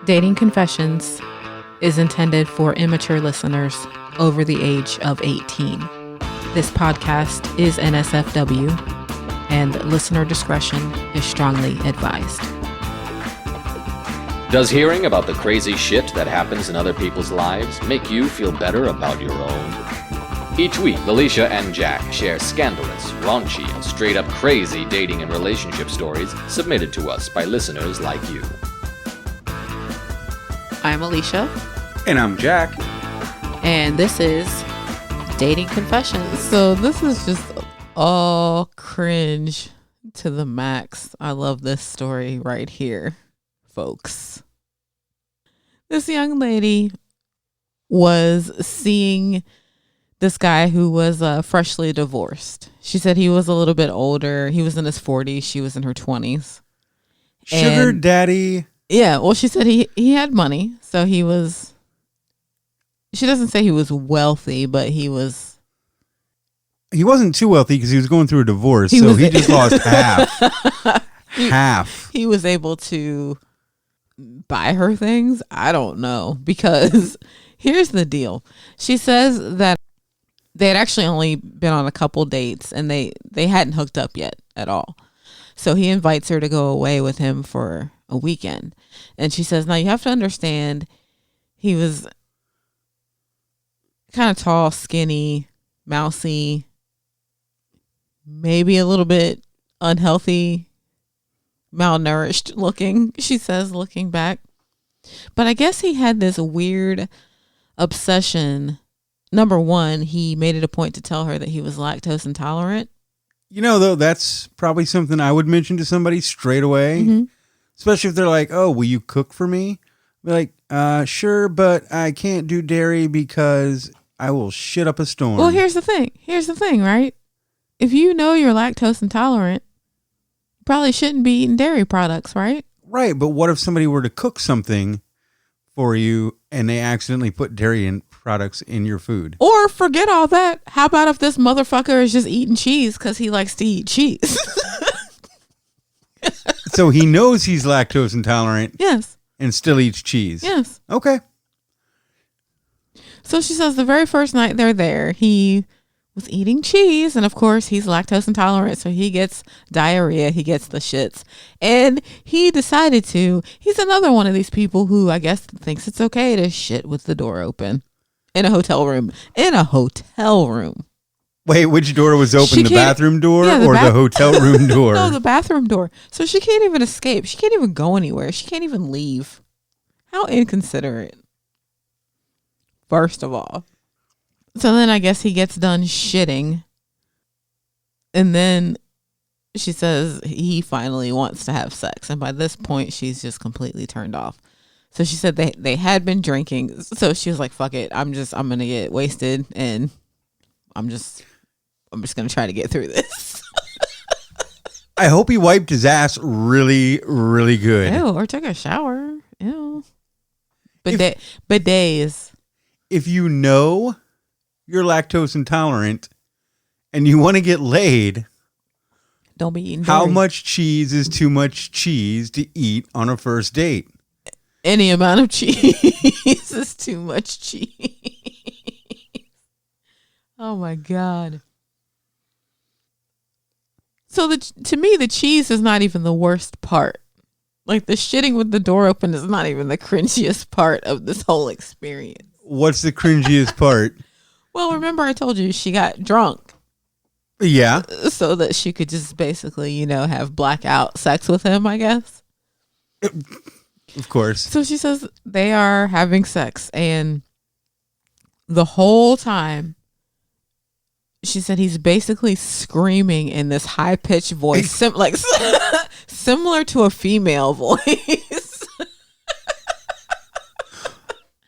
Dating Confessions is intended for immature listeners over the age of 18. This podcast is NSFW, and listener discretion is strongly advised. Does hearing about the crazy shit that happens in other people's lives make you feel better about your own? Each week, Alicia and Jack share scandalous, raunchy, and straight-up crazy dating and relationship stories submitted to us by listeners like you. I'm Alicia. And I'm Jack. And this is Dating Confessions. So this is just all cringe to the max. I love this story right here, folks. This young lady was seeing this guy who was freshly divorced. She said he was a little bit older. He was in his 40s. She was in her 20s. Sugar daddy. Yeah, well, she said he had money. So he was... She doesn't say he was wealthy, but he was... He wasn't too wealthy because he was going through a divorce, so he just lost half. Half. He was able to buy her things? I don't know. Because here's the deal. She says that they had actually only been on a couple dates and they hadn't hooked up yet at all. So he invites her to go away with him for a weekend. And she says, now you have to understand, he was kind of tall, skinny, mousy, maybe a little bit unhealthy, malnourished looking, she says, looking back. But I guess he had this weird obsession. Number one, he made it a point to tell her that he was lactose intolerant. You know, though, that's probably something I would mention to somebody straight away. Mm-hmm. Especially if they're like, oh, will you cook for me? Be like, sure, but I can't do dairy because I will shit up a storm. Well, here's the thing, right? If you know you're lactose intolerant, you probably shouldn't be eating dairy products, right? Right, but what if somebody were to cook something for you and they accidentally put dairy products in your food? Or forget all that. How about if this motherfucker is just eating cheese because he likes to eat cheese? So he knows he's lactose intolerant. Yes. And still eats cheese. Yes. Okay. So she says the very first night they're there, he was eating cheese. And of course, he's lactose intolerant. So he gets diarrhea. He gets the shits. And he decided to. He's another one of these people who I guess thinks it's okay to shit with the door open in a hotel room. Wait, which door was open? The bathroom door or the hotel room door? No, the bathroom door. So she can't even escape. She can't even go anywhere. She can't even leave. How inconsiderate. First of all. So then I guess he gets done shitting. And then she says he finally wants to have sex. And by this point, she's just completely turned off. So she said they had been drinking. So she was like, fuck it. I'm going to get wasted. And I'm just going to try to get through this. I hope he wiped his ass really, really good. Ew, or took a shower. Ew. Bidets. If you know you're lactose intolerant and you want to get laid, don't be eating dairy. How much cheese is too much cheese to eat on a first date? Any amount of cheese is too much cheese. Oh my God. So to me, the cheese is not even the worst part. Like the shitting with the door open is not even the cringiest part of this whole experience. What's the cringiest part? Well, remember I told you she got drunk. Yeah. So that she could just basically, have blackout sex with him, I guess. Of course. So she says they are having sex and the whole time she said he's basically screaming in this high-pitched voice, similar to a female voice.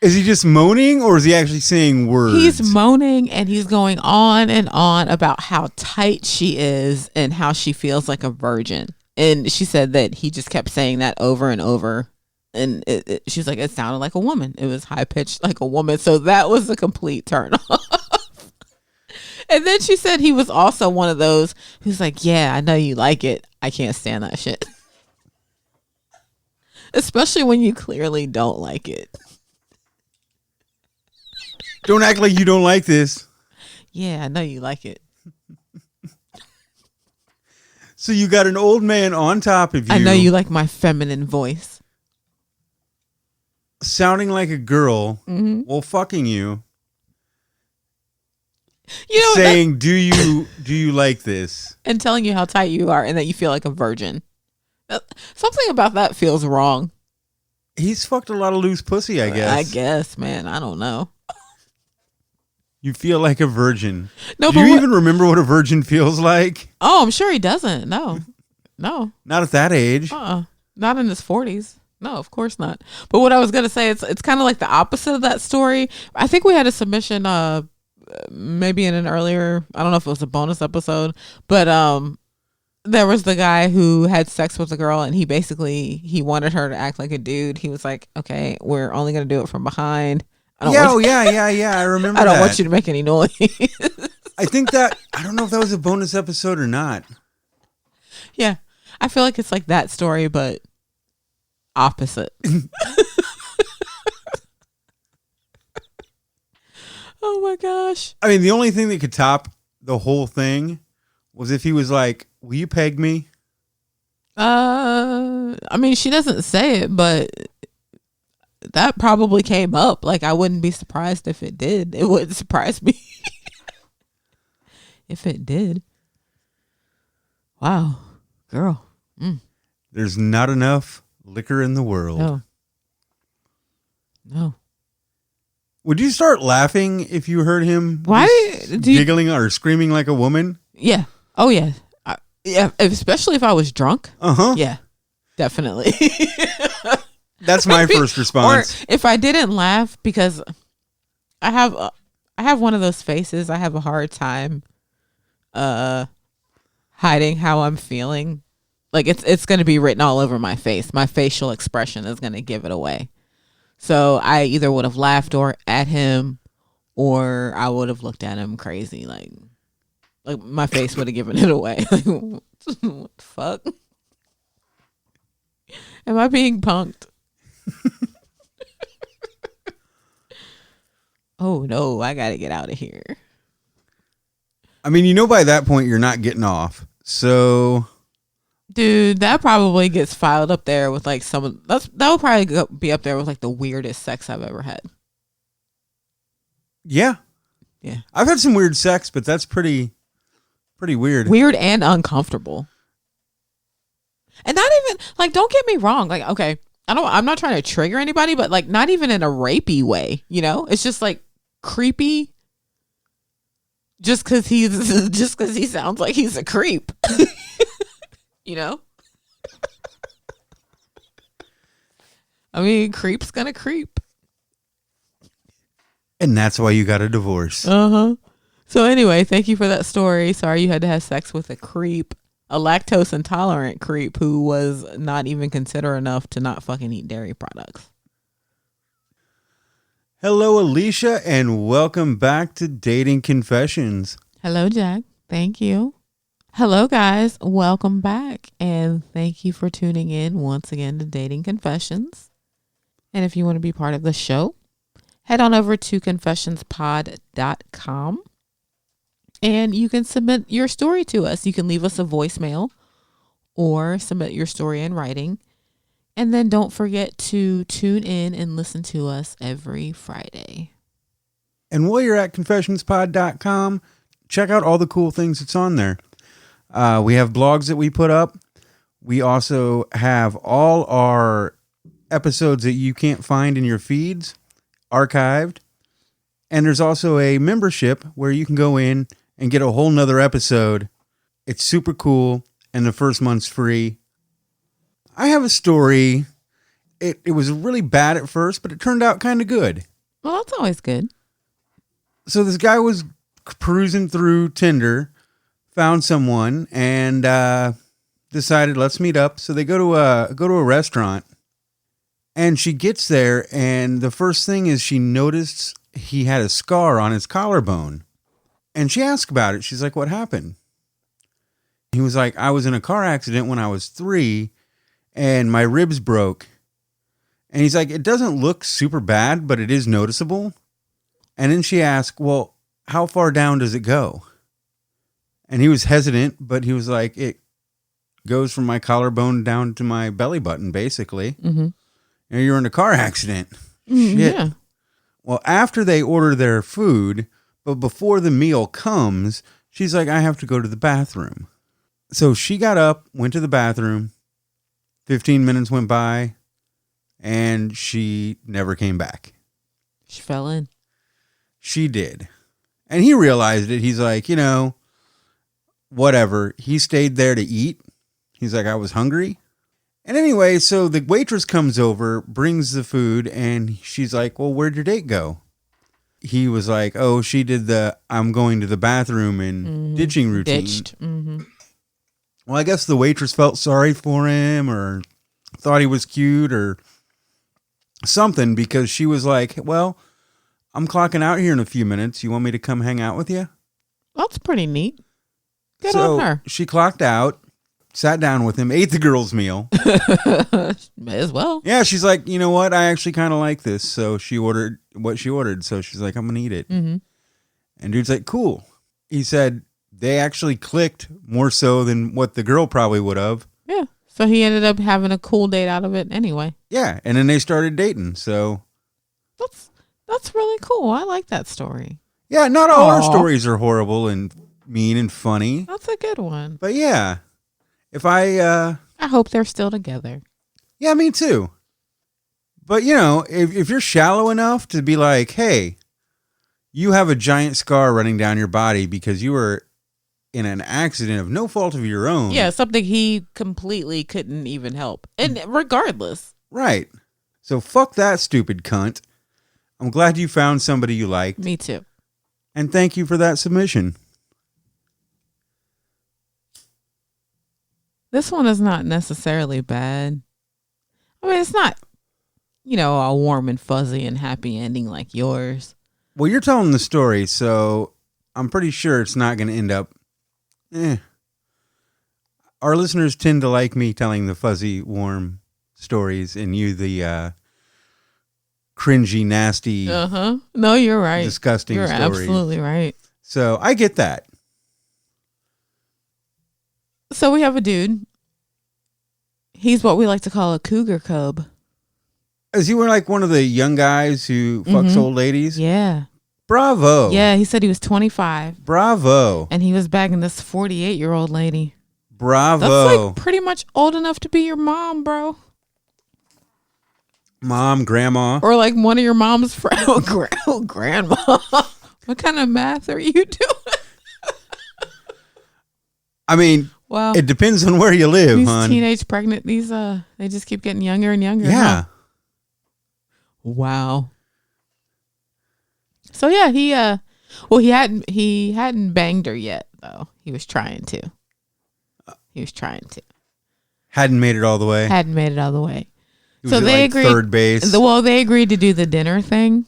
Is he just moaning or is he actually saying words? He's moaning and he's going on and on about how tight she is and how she feels like a virgin. And she said that he just kept saying that over and over. And she's like, it sounded like a woman. It was high-pitched like a woman. So that was a complete turn off. And then she said he was also one of those who's like, yeah, I know you like it. I can't stand that shit. Especially when you clearly don't like it. Don't act like you don't like this. Yeah, I know you like it. So you got an old man on top of you. I know you like my feminine voice. Sounding like a girl while fucking you. You know, saying, do you like this? and telling you how tight you are and that you feel like a virgin. Something about that feels wrong. He's fucked a lot of loose pussy, I guess. I guess, man. I don't know. You feel like a virgin. No, do you even remember what a virgin feels like? Oh, I'm sure he doesn't. No. Not at that age. Not in his 40s. No, of course not. But what I was going to say, it's kind of like the opposite of that story. I think we had a submission maybe in an earlier, I don't know if it was a bonus episode, but there was the guy who had sex with a girl and he wanted her to act like a dude. He was like, okay, we're only going to do it from behind. I remember that. I don't want you to make any noise. I think that, I don't know if that was a bonus episode or not. Yeah. I feel like it's like that story, but opposite. Oh my gosh. I mean, the only thing that could top the whole thing was if he was like, will you peg me? I mean, she doesn't say it, but that probably came up. Like, I wouldn't be surprised if it did. It wouldn't surprise me if it did. Wow. Girl. There's not enough liquor in the world. No. Would you start laughing if you heard him giggling or screaming like a woman? Yeah. Oh, yeah. Yeah, especially if I was drunk. Uh-huh. Yeah, definitely. That's my first response. Or if I didn't laugh, because I have one of those faces. I have a hard time hiding how I'm feeling. Like it's going to be written all over my face. My facial expression is going to give it away. So I either would have laughed at him, or I would have looked at him crazy. Like my face would have given it away. Like, what the fuck? Am I being punked? Oh no, I gotta get out of here. I mean, by that point you're not getting off. So, dude, that probably gets filed up there with like that would probably be up there with like the weirdest sex I've ever had. Yeah. I've had some weird sex, but that's pretty weird. Weird and uncomfortable. And not even like, don't get me wrong. Like, okay, I'm not trying to trigger anybody, but like not even in a rapey way, it's just like creepy. Just cause he sounds like he's a creep, I mean, creep's gonna creep. And that's why you got a divorce. Uh-huh. So anyway, thank you for that story. Sorry you had to have sex with a creep, a lactose intolerant creep who was not even considerate enough to not fucking eat dairy products. Hello, Alicia, and welcome back to Dating Confessions. Hello, Jack. Thank you. Hello, guys. Welcome back, and thank you for tuning in once again to Dating Confessions. And if you want to be part of the show, head on over to confessionspod.com. And you can submit your story to us. You can leave us a voicemail or submit your story in writing. And then don't forget to tune in and listen to us every Friday. And while you're at confessionspod.com, check out all the cool things that's on there. We have blogs that we put up. We also have all our episodes that you can't find in your feeds archived. And there's also a membership where you can go in and get a whole nother episode. It's super cool, and the first month's free. I have a story. It was really bad at first, but it turned out kind of good. Well, that's always good. So this guy was perusing through Tinder, found someone, and decided, let's meet up. So they go to a restaurant, and she gets there, and the first thing is she noticed he had a scar on his collarbone. And she asked about it. She's like, what happened? He was like, I was in a car accident when I was 3 and my ribs broke And he's like, it doesn't look super bad, but it is noticeable. And then she asked, well, how far down does it go? And he was hesitant, but he was like, it goes from my collarbone down to my belly button, basically. Mm-hmm. And you're in a car accident. Shit. Yeah. Well, after they order their food, but before the meal comes, she's like, I have to go to the bathroom. So she got up, went to the bathroom. 15 minutes went by, and she never came back. She fell in. She did. And he realized it. He's like, whatever. He stayed there to eat. He's like, I was hungry. And anyway, so the waitress comes over, brings the food, and she's like, well, where'd your date go? He was like, oh, she did the I'm going to the bathroom and ditching routine. Ditched. Mm-hmm. Well, I guess the waitress felt sorry for him or thought he was cute or something, because she was like, well, I'm clocking out here in a few minutes. You want me to come hang out with you? That's pretty neat. Good So on her. she clocked out, sat down with him, ate the girl's meal. May as well. Yeah, she's like, you know what? I actually kind of like this. So she ordered what she ordered. So she's like, I'm going to eat it. Mm-hmm. And dude's like, cool. He said they actually clicked more so than what the girl probably would have. Yeah. So he ended up having a cool date out of it anyway. Yeah. And then they started dating. So That's really cool. I like that story. yeah, not all our Aw. stories are horrible and mean and funny. That's a good one. But yeah, if I hope they're still together. yeah, me too. But if you're shallow enough to be like, hey, you have a giant scar running down your body because you were in an accident of no fault of your own. Yeah, something he completely couldn't even help. And regardless. Right. So fuck that stupid cunt. I'm glad you found somebody you liked. Me too. And thank you for that submission. This one is not necessarily bad. I mean, it's not, a warm and fuzzy and happy ending like yours. Well, you're telling the story, so I'm pretty sure it's not going to end up. Our listeners tend to like me telling the fuzzy, warm stories, and you the cringy, nasty, No, you're right. disgusting You're stories. absolutely right. So I get that. So we have a dude. He's what we like to call a cougar cub. Is he like one of the young guys who fucks old ladies? Yeah. Bravo. Yeah, he said he was 25. Bravo. And he was bagging this 48-year-old lady. Bravo. That's like pretty much old enough to be your mom, bro. Mom, grandma. Or like one of your mom's friends. Grandma. What kind of math are you doing? I mean, Wow. it depends on where you live, These hon. teenage pregnant, they just keep getting younger and younger. Yeah. Huh? Wow. So yeah, he hadn't banged her yet though. He was trying to. Hadn't made it all the way. Hadn't made it all the way. He was So at, they like, agreed. third base. They agreed to do the dinner thing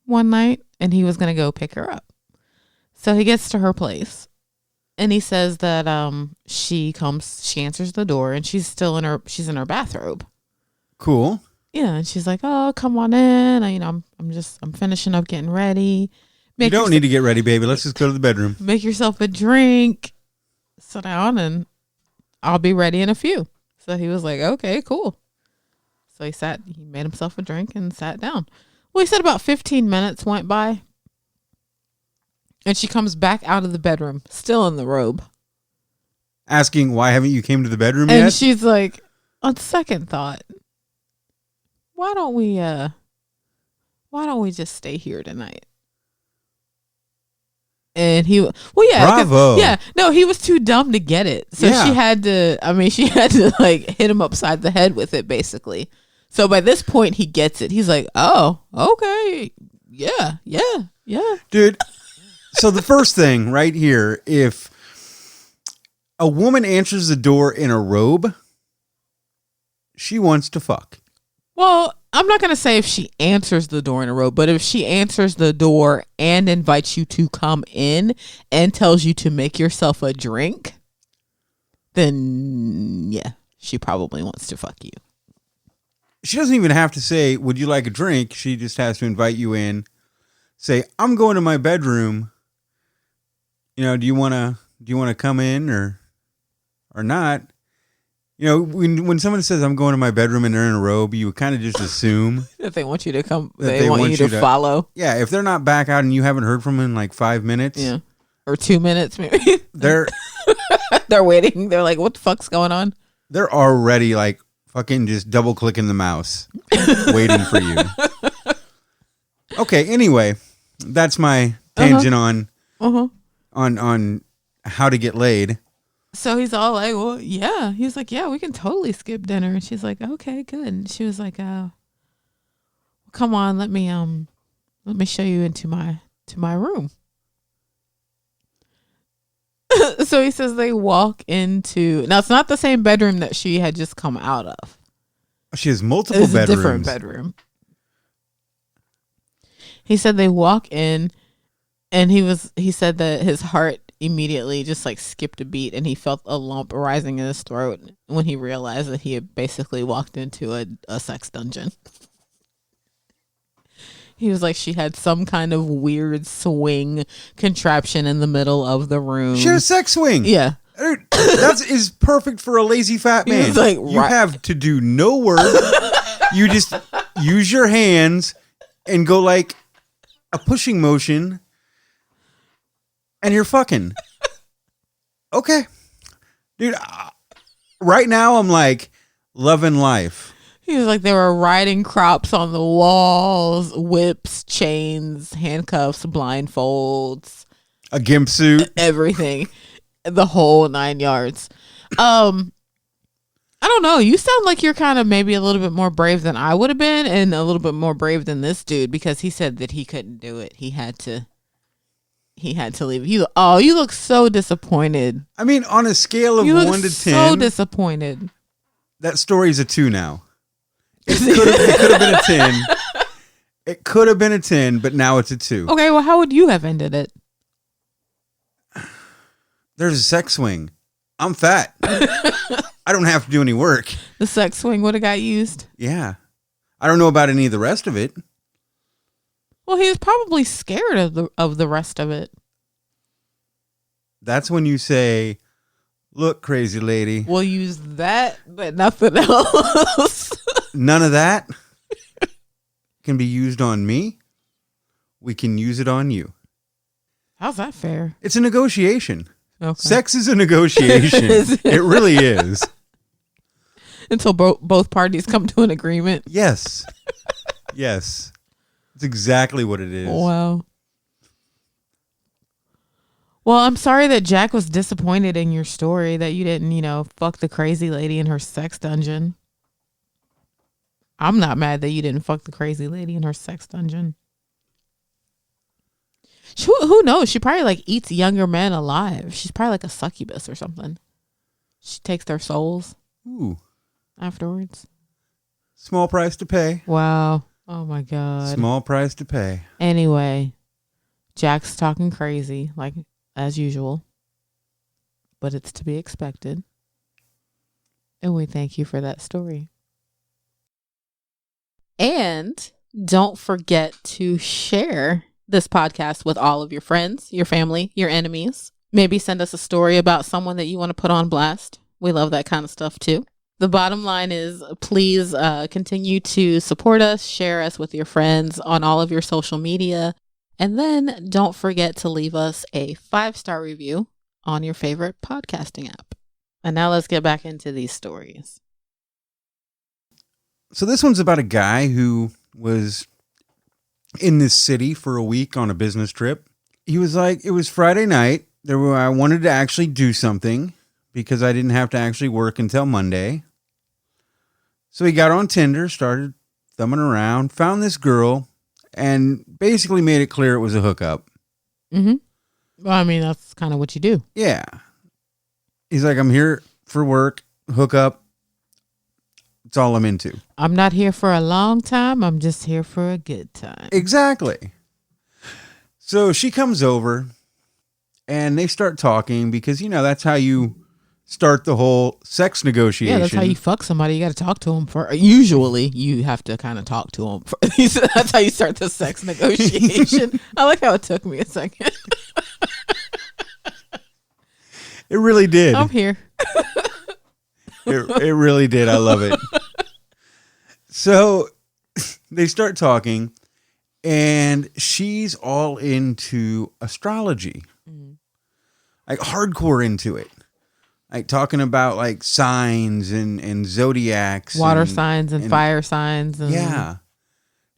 one night, and he was gonna go pick her up. So he gets to her place, and he says that she answers the door, and she's in her bathrobe. Cool. Yeah, and she's like, "Oh, come on in. I'm finishing up getting ready. You don't need to get ready, baby. Let's just go to the bedroom. Make yourself a drink. Sit down, and I'll be ready in a few." So he was like, "Okay, cool." So he made himself a drink and sat down. Well, he said about 15 minutes went by, and she comes back out of the bedroom, still in the robe. Asking, why haven't you came to the bedroom And yet? she's like, on second thought, why don't we just stay here tonight? And he Bravo. Yeah, no, he was too dumb to get it. So Yeah. she had to like hit him upside the head with it, basically. So by this point he gets it. He's like, "Oh, okay. Yeah. Dude, so the first thing right here, if a woman answers the door in a robe, she wants to fuck. Well, I'm not going to say if she answers the door in a row, but if she answers the door and invites you to come in and tells you to make yourself a drink, then yeah, she probably wants to fuck you. she doesn't even have to say, would you like a drink? She just has to invite you in, say, I'm going to my bedroom. You know, do you want to come in or not? You know, when someone says I'm going to my bedroom and they're in a robe, you kind of just assume that they want you to come. They want you to follow. Yeah, if they're not back out and you haven't heard from them in like 5 minutes, yeah, or 2 minutes, maybe they're waiting. They're like, "What the fuck's going on?" They're already like fucking just double clicking the mouse, waiting for you. Okay. Anyway, that's my tangent on how to get laid. So he's all like, well, yeah. He's like, yeah, we can totally skip dinner. And she's like, okay, good. And she was like, come on, let me show you into my room. So he says they walk into, now it's not the same bedroom that she had just come out of. She has multiple bedrooms. It's a different bedroom. He said they walk in and he said that his heart immediately just like skipped a beat and he felt a lump rising in his throat when he realized that he had basically walked into a sex dungeon. He was like, she had some kind of weird swing contraption in the middle of the room. She had a sex swing. Yeah. That is perfect for a lazy fat man. Like, you have to do no work. You just use your hands and go like a pushing motion. And you're fucking. Okay. Dude, right now I'm like loving life. He was like, they were riding crops on the walls, whips, chains, handcuffs, blindfolds. A gimp suit. Everything. The whole 9 yards. I don't know. You sound like you're kind of maybe a little bit more brave than I would have been and a little bit more brave than this dude because he said that he couldn't do it. He had to leave. You look so disappointed. I mean, on a scale of 1 to 10, so disappointed. That story's a 2 now. It could have been a 10. It could have been a 10, but now it's a 2. Okay, well, how would you have ended it? There's a sex swing. I'm fat. I don't have to do any work. The sex swing would have got used? Yeah. I don't know about any of the rest of it. Well, he was probably scared of the rest of it. That's when you say, look, crazy lady. We'll use that, but nothing else. None of that can be used on me. We can use it on you. How's that fair? It's a negotiation. Okay. Sex is a negotiation. It really is. Until both parties come to an agreement. Yes. Yes. It's exactly what it is. Wow. Well, I'm sorry that Jack was disappointed in your story that you didn't, fuck the crazy lady in her sex dungeon. I'm not mad that you didn't fuck the crazy lady in her sex dungeon. Who knows? She probably like eats younger men alive. She's probably like a succubus or something. She takes their souls. Ooh. Afterwards. Small price to pay. Wow. Oh my God. Small price to pay. Anyway, Jack's talking crazy, like as usual. But it's to be expected. And we thank you for that story. And don't forget to share this podcast with all of your friends, your family, your enemies. Maybe send us a story about someone that you want to put on blast. We love that kind of stuff too. The bottom line is please continue to support us, share us with your friends on all of your social media, and then don't forget to leave us a 5-star review on your favorite podcasting app. And now let's get back into these stories. So this one's about a guy who was in this city for a week on a business trip. He was like, it was Friday night. I wanted to actually do something because I didn't have to actually work until Monday. So he got on Tinder, started thumbing around, found this girl, and basically made it clear it was a hookup. Mm-hmm. Well, I mean, that's kind of what you do. Yeah. He's like, I'm here for work, hookup. It's all I'm into. I'm not here for a long time. I'm just here for a good time. Exactly. So she comes over and they start talking because, that's how you start the whole sex negotiation. Yeah, that's how you fuck somebody. You got to talk to them for. Usually, you have to kind of talk to them. That's how you start the sex negotiation. I like how it took me a second. It really did. I'm here. It really did. I love it. So they start talking, and she's all into astrology, like hardcore into it, like talking about like signs and zodiacs, Water signs and fire signs. And, yeah,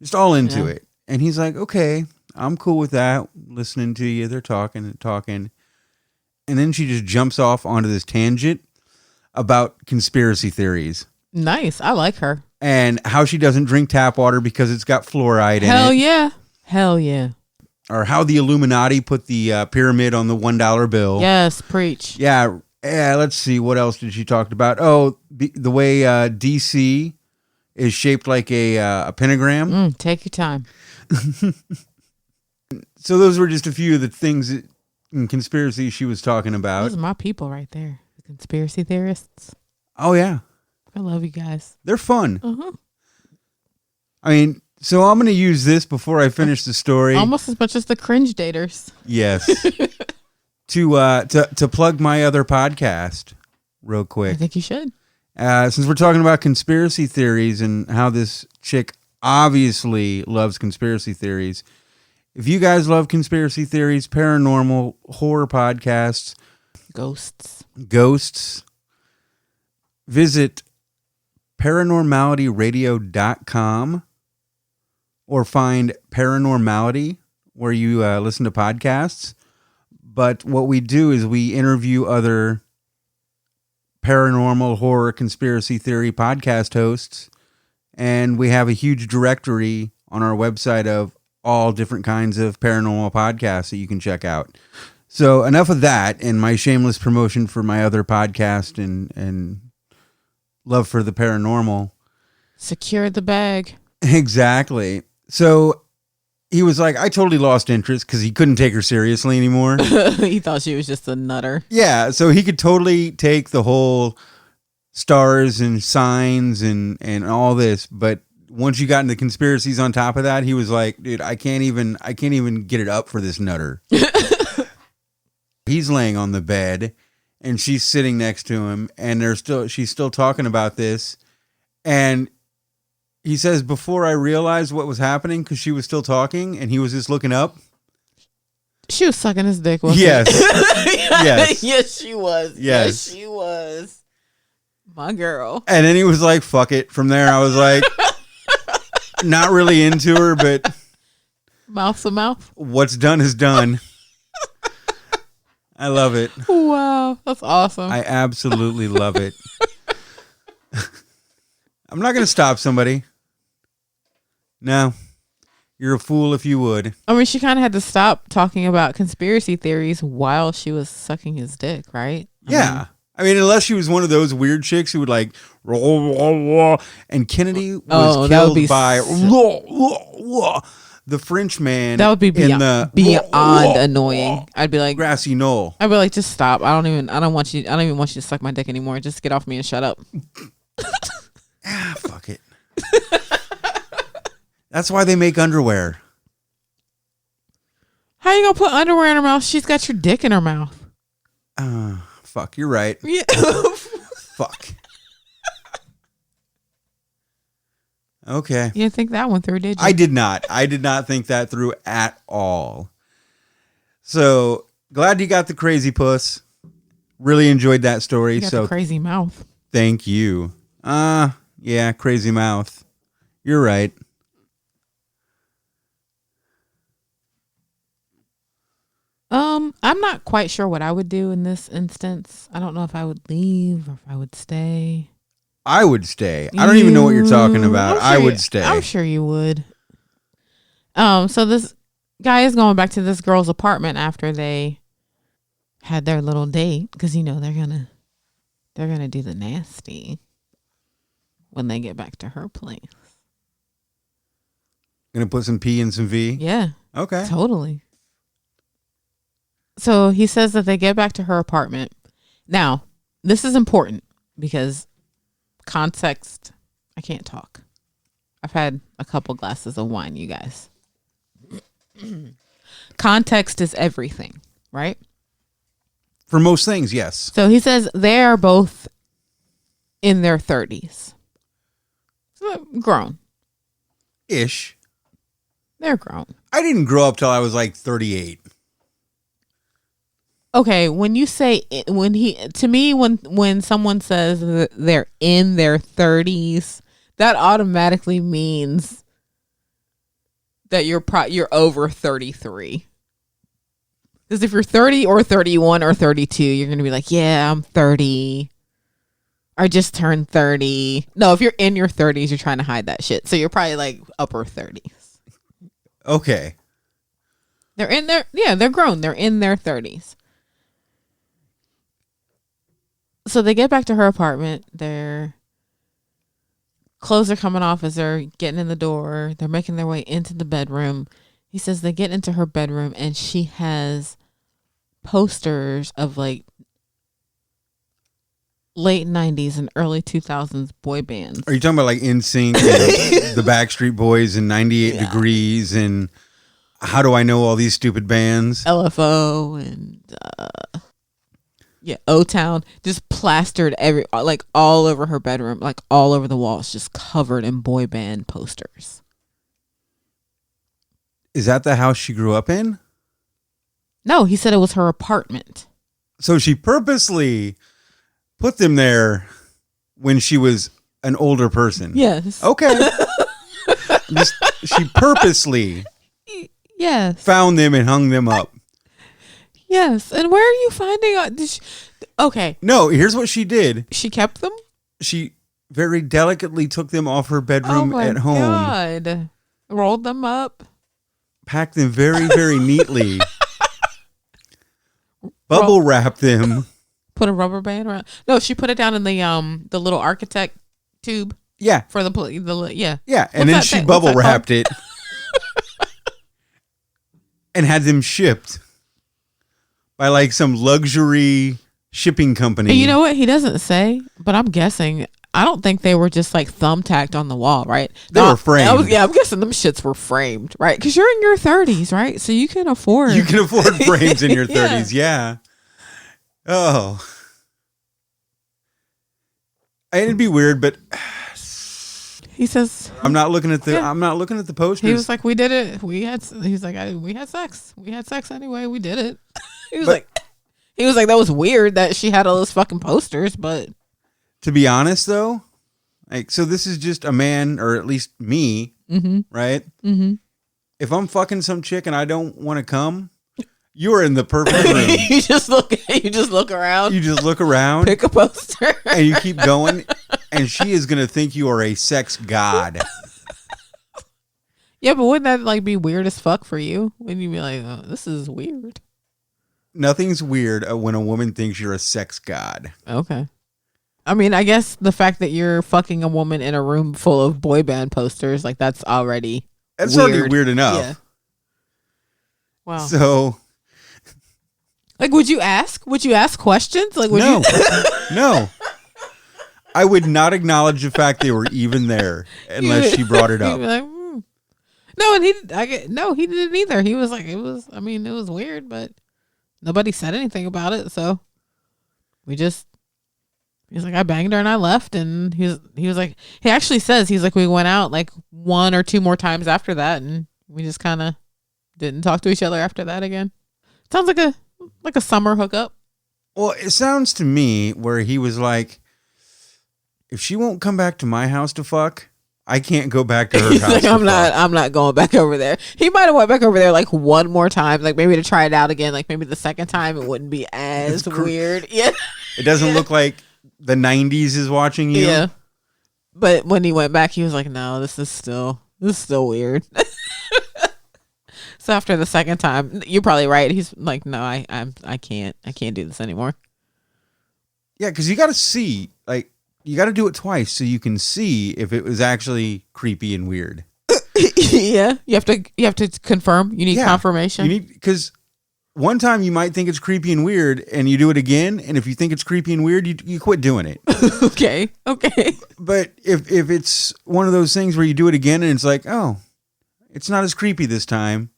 just all into Yeah. it. And he's like, okay, I'm cool with that. Listening to you. They're talking and talking. And then she just jumps off onto this tangent about conspiracy theories Nice. I like her. and how she doesn't drink tap water because it's got fluoride Hell in it. yeah. Hell yeah. Or how the Illuminati put the pyramid on the $1 bill. Yes, preach. Yeah. Let's see. What else did she talk about? Oh, the way DC is shaped like a pentagram. Take your time. So those were just a few of the things in conspiracy she was talking about. Those are my people right there. The conspiracy theorists. Oh, yeah. I love you guys. They're fun. Uh-huh. I mean, so I'm going to use this before I finish the story. Almost as much as the cringe daters. Yes. to plug my other podcast real I quick. think you should. Since we're talking about conspiracy theories and how this chick obviously loves conspiracy theories, if you guys love conspiracy theories, paranormal, horror podcasts, ghosts, visit paranormalityradio.com or find Paranormality where you listen to podcasts. But what we do is we interview other paranormal, horror, conspiracy theory podcast hosts, and we have a huge directory on our website of all different kinds of paranormal podcasts that you can check out. So enough of that and my shameless promotion for my other podcast and love for the paranormal. Secure the bag. Exactly. So he was like, I totally lost interest because he couldn't take her seriously anymore. He thought she was just a nutter. Yeah, so he could totally take the whole stars and signs and all this, but once you got into conspiracies on top of that, he was like, dude, I can't even get it up for this nutter. He's laying on the bed and she's sitting next to him and she's still talking about this. And he says, before I realized what was happening, because she was still talking and he was just looking up. She was sucking his dick, wasn't Yes. she? Yes. Yes, she was. Yes. Yes, she was. My girl. And then he was like, fuck it. From there, I was like, not really into her, but Mouth to mouth. what's done is done. I love it. Wow. That's awesome. I absolutely love it. I'm not going to stop somebody. No. You're a fool if you would. I mean, she kind of had to stop talking about conspiracy theories while she was sucking his dick, right? Yeah. I mean, unless she was one of those weird chicks who would like, and Kennedy was that would killed be by the French man. That would be in the beyond annoying. I'd be like, grassy knoll. I'd be like, just stop. I don't even want you to suck my dick anymore. Just get off me and shut up. Fuck it. That's why they make underwear. How you gonna put underwear in her mouth? She's got your dick in her mouth. Fuck, you're right. Yeah. Fuck. Okay. You didn't think that one through, did you? I did not. I did not think that through at all. So glad you got the crazy puss. Really enjoyed that story. You got So the crazy mouth. thank you. Yeah, crazy mouth. You're right. I'm not quite sure what I would do in this instance. I don't know if I would leave or if I would stay. I would stay. I don't even know what you're talking about. I would stay. I'm sure you would. So this guy is going back to this girl's apartment after they had their little date because they're gonna do the nasty when they get back to her place. Gonna put some P and some V? Yeah. Okay. Totally. So he says that they get back to her apartment. Now, this is important because context, I can't talk. I've had a couple glasses of wine, you guys. Context is everything, right? For most things, yes. So he says they are both in their 30s. So grown. Ish. They're grown. I didn't grow up till I was like 38. Okay, when you say when someone says that they're in their 30s, that automatically means that you're over 33. Because if you're 30 or 31 or 32, you're going to be like, yeah, I'm 30. I just turned 30. No, if you're in your 30s, you're trying to hide that shit. So you're probably like upper 30s. Okay. They're grown. They're in their 30s. So they get back to her apartment. Their clothes are coming off as they're getting in the door. They're making their way into the bedroom. He says they get into her bedroom and she has posters of like late 90s and early 2000s boy bands. Are you talking about like NSYNC and the Backstreet Boys and 98 Degrees and how do I know all these stupid bands? LFO and O-Town, just plastered all over her bedroom, like all over the walls, just covered in boy band posters. Is that the house she grew up in? No, he said it was her apartment. So she purposely put them there when she was an older person. Yes. Okay. She purposely found them and hung them up. Yes. And where are you finding out? Okay. No, here's what she did. She kept them? She very delicately took them off her bedroom at home. Oh, my God. Rolled them up. Packed them very, very neatly. Bubble wrapped them. Put a rubber band around. No, she put it down in the little architect tube. Yeah. For the yeah. Yeah, and then she bubble wrapped it. And had them shipped by like some luxury shipping company. And you know what? He doesn't say, but I'm guessing. I don't think they were just like thumbtacked on the wall, right? They were framed. I'm guessing them shits were framed, right? Because you're in your 30s, right? So you can afford. You can afford frames in your 30s, yeah. Oh. It'd be weird, but he says I'm not looking at the posters. He was like, "We did it. We had sex. We had sex anyway. We did it." He was like, "That was weird that she had all those fucking posters." But to be honest, though, like, so this is just a man, or at least me, right? Mm-hmm. If I'm fucking some chick and I don't want to come, you're in the perfect room. You just look around. You just look around. Pick a poster. And you keep going. And she is going to think you are a sex god. Yeah, but wouldn't that like be weird as fuck for you? When you be like, oh, this is weird. Nothing's weird when a woman thinks you're a sex god. Okay. I mean, I guess the fact that you're fucking a woman in a room full of boy band posters, like that's already weird enough. Yeah. Wow. So, like, would you ask? Would you ask questions? Like, would no, you? No. I would not acknowledge the fact they were even there unless she brought it up. Like, No, and he didn't either. He was like, it was weird, but nobody said anything about it. So he's like, I banged her and I left. And he was like, he actually says, he's like, we went out like 1 or 2 more times after that. And we just kind of didn't talk to each other after that again. Sounds like a summer hookup. Well, it sounds to me where he was like, if she won't come back to my house to fuck, I can't go back to her He's house. Like, I'm not going back over there. He might have went back over there like 1 more time, like maybe to try it out again. Like maybe the second time it wouldn't be as weird. Yeah. It doesn't look like the 90s is watching you. Yeah. But when he went back, he was like, no, this is still weird. So after the second time, you're probably right. He's like, no, I can't do this anymore. Yeah, because you got to see, like, you got to do it twice so you can see if it was actually creepy and weird. Yeah, you have to confirm. You need confirmation. Because one time you might think it's creepy and weird, and you do it again. And if you think it's creepy and weird, you quit doing it. Okay. But if it's one of those things where you do it again and it's like, oh, it's not as creepy this time,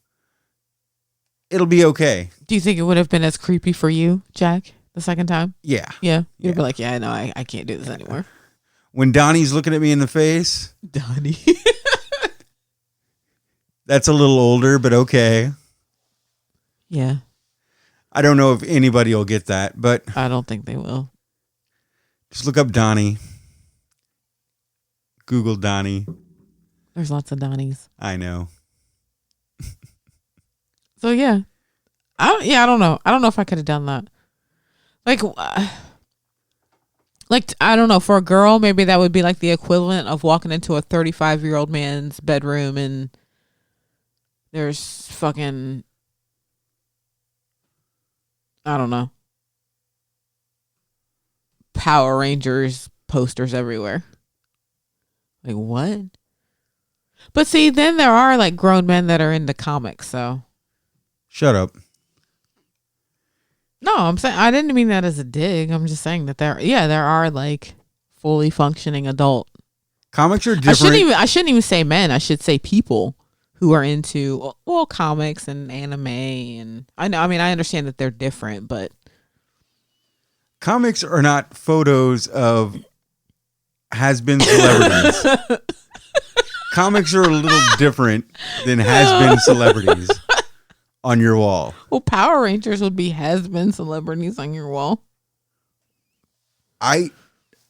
it'll be okay. Do you think it would have been as creepy for you, Jack, the second time? Yeah. Yeah. You'd be like, yeah, no, I can't do this anymore. When Donnie's looking at me in the face, Donnie. that's a little older, but okay. Yeah. I don't know if anybody will get that, but I don't think they will. just look up Donnie. Google Donnie. There's lots of Donnies. I know. So yeah. I don't know. I don't know if I could have done that. Like I don't know, for a girl, maybe that would be like the equivalent of walking into a 35-year-old man's bedroom and there's fucking, I don't know, Power Rangers posters everywhere. Like, what? But see, then there are like grown men that are into comics, so. Shut up. No, I'm saying, I didn't mean that as a dig. I'm just saying that there are like fully functioning adult. Comics are different. I shouldn't even say men. I should say people who are into, well, comics and anime, and I understand that they're different, but Comics are not photos of has-been celebrities. Comics are a little different than has-been celebrities on your wall. well, Power Rangers would be has-been celebrities on your wall. I'm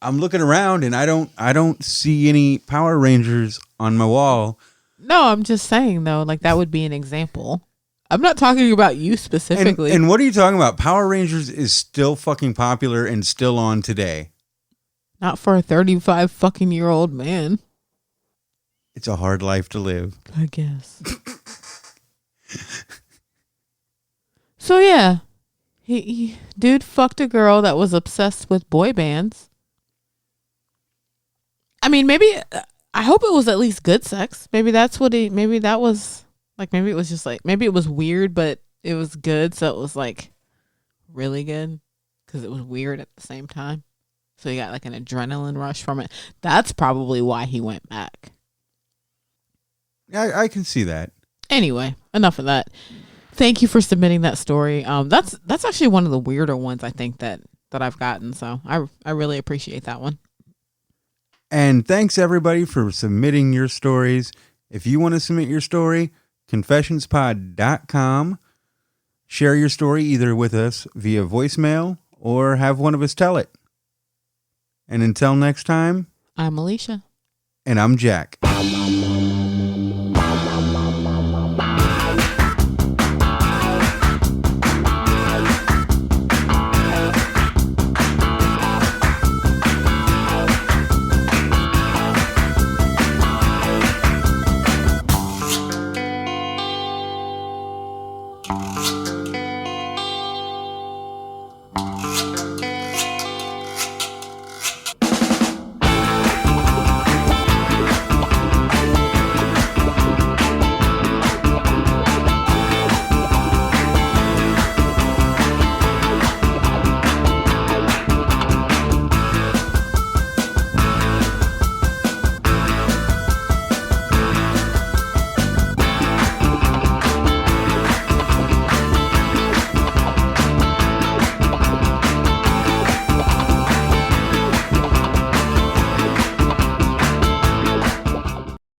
looking around and I don't see any Power Rangers on my wall. No, I'm just saying though, like that would be an example. I'm not talking about you specifically. And what are you talking about? Power Rangers is still fucking popular and still on today. Not for a 35 fucking year old man. It's a hard life to live. I guess. So yeah, he dude fucked a girl that was obsessed with boy bands. I mean, maybe I hope it was at least good sex. Maybe that's what maybe that was like. Maybe it was just like, maybe it was weird, but it was good. So it was like really good because it was weird at the same time. So he got like an adrenaline rush from it. That's probably why he went back. I can see that. Anyway, enough of that. Thank you for submitting that story. That's actually one of the weirder ones I think that I've gotten. So I really appreciate that one. And thanks everybody for submitting your stories. If you want to submit your story, confessionspod.com. Share your story either with us via voicemail or have one of us tell it. And until next time, I'm Alicia. and I'm Jack.